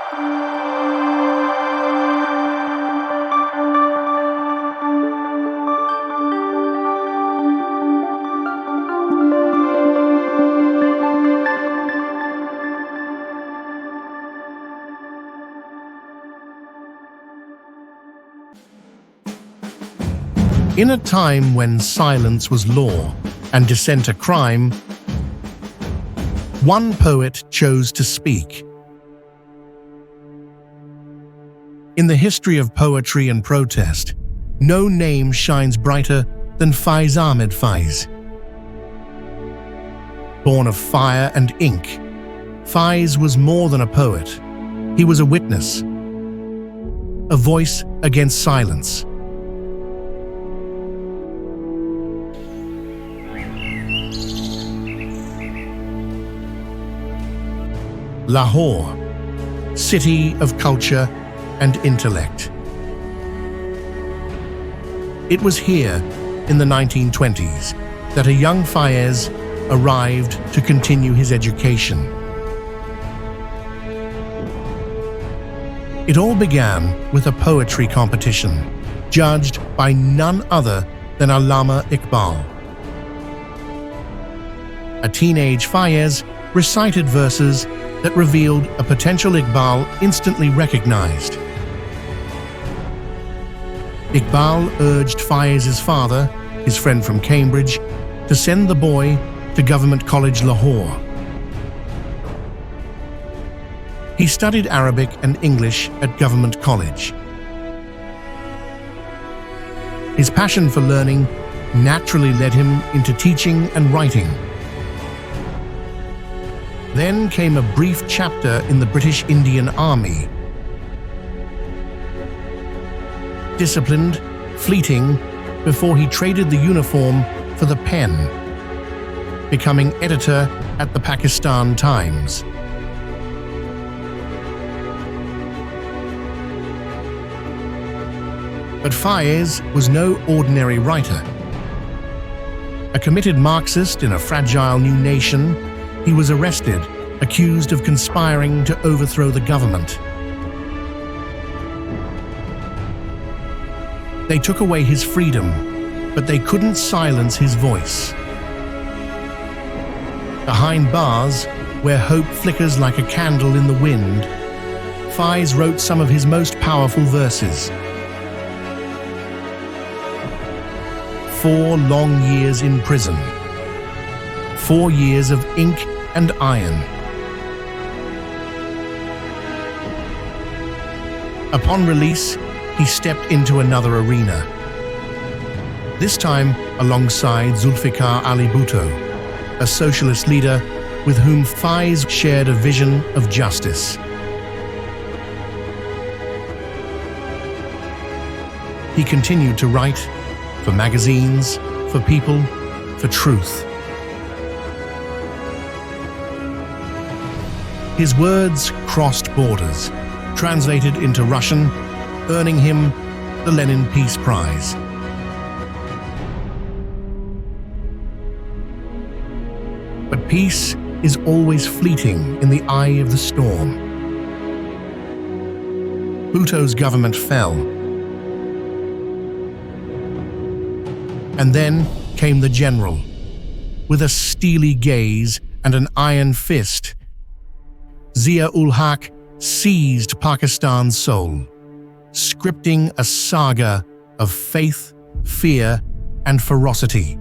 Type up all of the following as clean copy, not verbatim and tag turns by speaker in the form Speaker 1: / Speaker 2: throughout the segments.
Speaker 1: In a time when silence was law and dissent a crime, one poet chose to speak. In the history of poetry and protest, no name shines brighter than Faiz Ahmed Faiz. Born of fire and ink, Faiz was more than a poet. He was a witness, a voice against silence. Lahore, city of culture and intellect. It was here, in the 1920s, that a young Faiz arrived to continue his education. It all began with a poetry competition, judged by none other than Allama Iqbal. A teenage Faiz recited verses that revealed a potential Iqbal instantly recognized. Iqbal urged Faiz's father, his friend from Cambridge, to send the boy to Government College Lahore. He studied Arabic and English at Government College. His passion for learning naturally led him into teaching and writing. Then came a brief chapter in the British Indian Army. Disciplined, fleeting, before he traded the uniform for the pen, becoming editor at the Pakistan Times. But Faiz was no ordinary writer. A committed Marxist in a fragile new nation, he was arrested, accused of conspiring to overthrow the government. They took away his freedom, but they couldn't silence his voice. Behind bars, where hope flickers like a candle in the wind, Faiz wrote some of his most powerful verses. 4 long years in prison. 4 years of ink and iron. Upon release, he stepped into another arena. This time alongside Zulfikar Ali Bhutto, a socialist leader with whom Faiz shared a vision of justice. He continued to write for magazines, for people, for truth. His words crossed borders, translated into Russian, earning him the Lenin Peace Prize. But peace is always fleeting in the eye of the storm. Bhutto's government fell. And then came the general, with a steely gaze and an iron fist. Zia-ul-Haq seized Pakistan's soul, scripting a saga of faith, fear, and ferocity.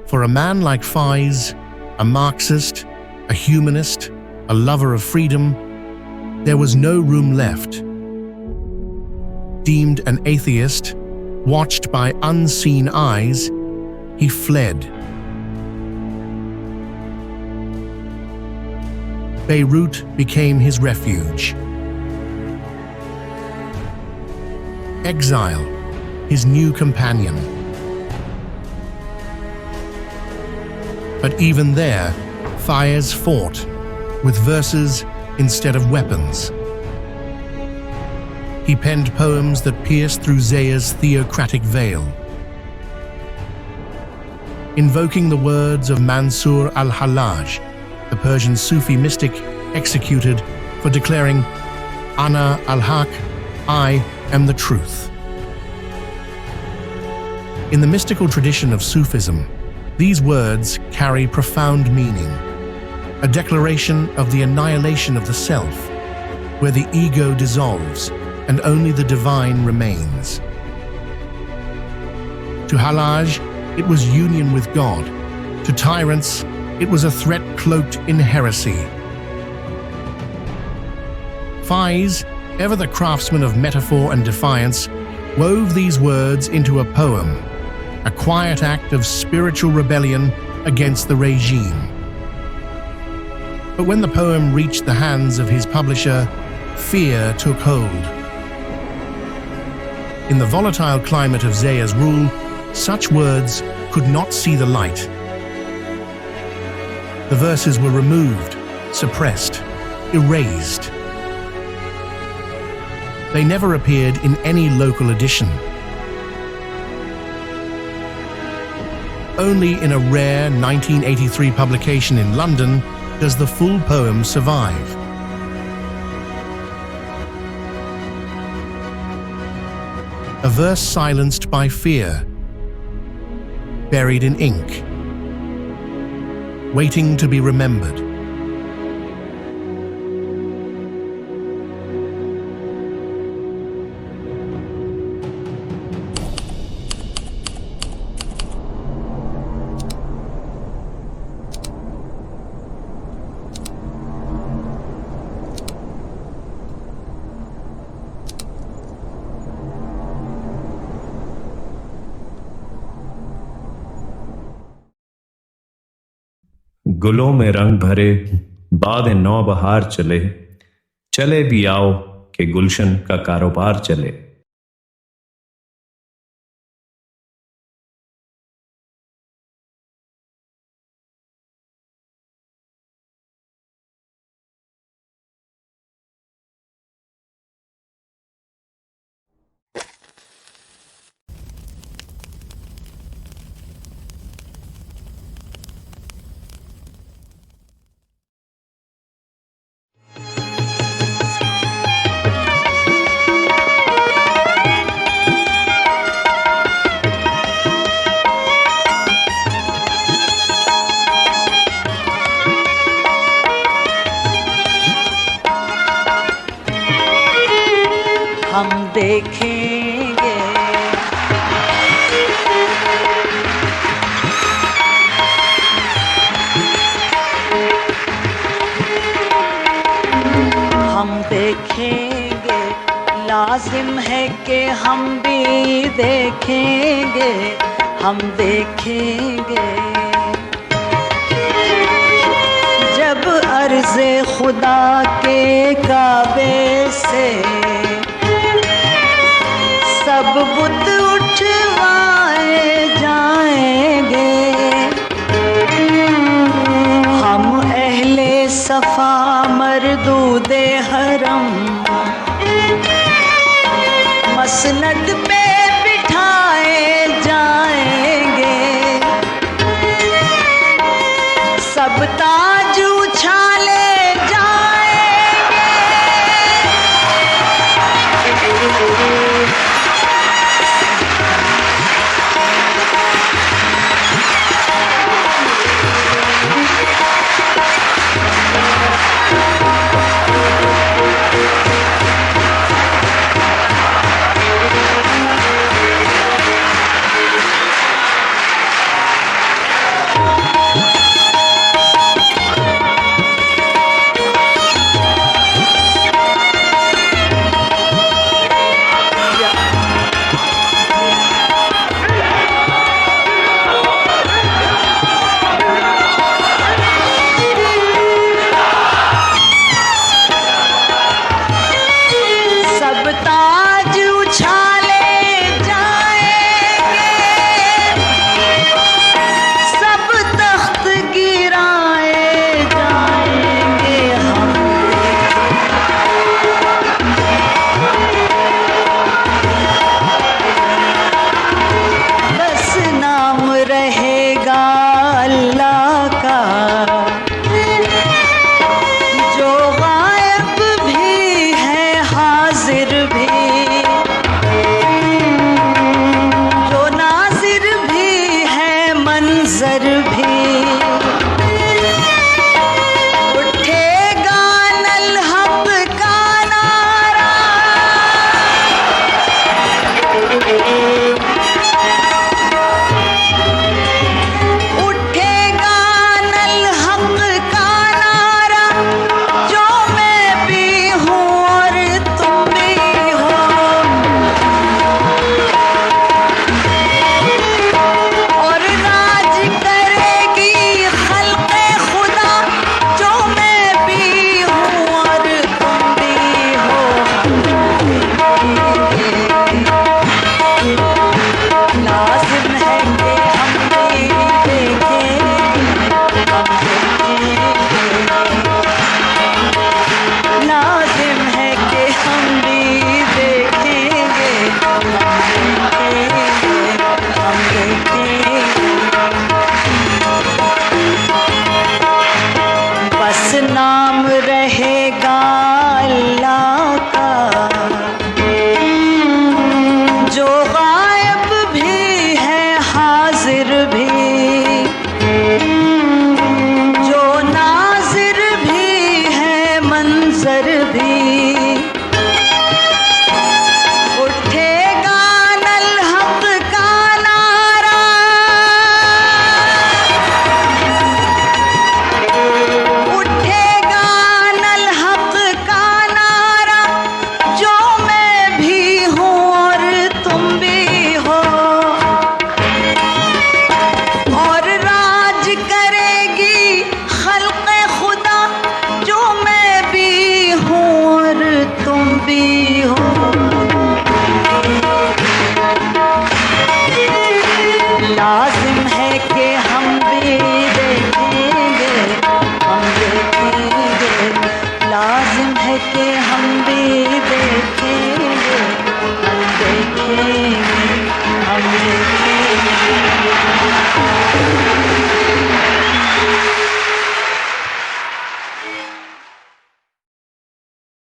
Speaker 1: For a man like Faiz, a Marxist, a humanist, a lover of freedom, there was no room left. Deemed an atheist, watched by unseen eyes, he fled. Beirut became his refuge. Exile, his new companion. But even there, Faiz fought, with verses instead of weapons. He penned poems that pierced through Zia's theocratic veil. Invoking the words of Mansur al-Hallaj, the Persian Sufi mystic, executed for declaring, Ana al-Haq, I am the truth. In the mystical tradition of Sufism, these words carry profound meaning, a declaration of the annihilation of the self, where the ego dissolves and only the divine remains. To Hallaj, it was union with God. To tyrants, it was a threat cloaked in heresy. Faiz, ever the craftsman of metaphor and defiance, wove these words into a poem, a quiet act of spiritual rebellion against the regime. But when the poem reached the hands of his publisher, fear took hold. In the volatile climate of Zia's rule, such words could not see the light. The verses were removed, suppressed, erased. They never appeared in any local edition. Only in a rare 1983 publication in London does the full poem survive. A verse silenced by fear, buried in ink, waiting to be remembered.
Speaker 2: गुलों में रंग भरे बाद नौ बहार चले, चले भी आओ कि गुलशन का कारोबार चले।
Speaker 3: हम देखेंगे हम देखेंगे, लाजिम है कि हम भी देखेंगे, हम देखेंगे जब अर्ज़े खुदा के काबे से सब बुत उठवाए जाएंगे। हम अहले सफा मरदूदे हरम मसनद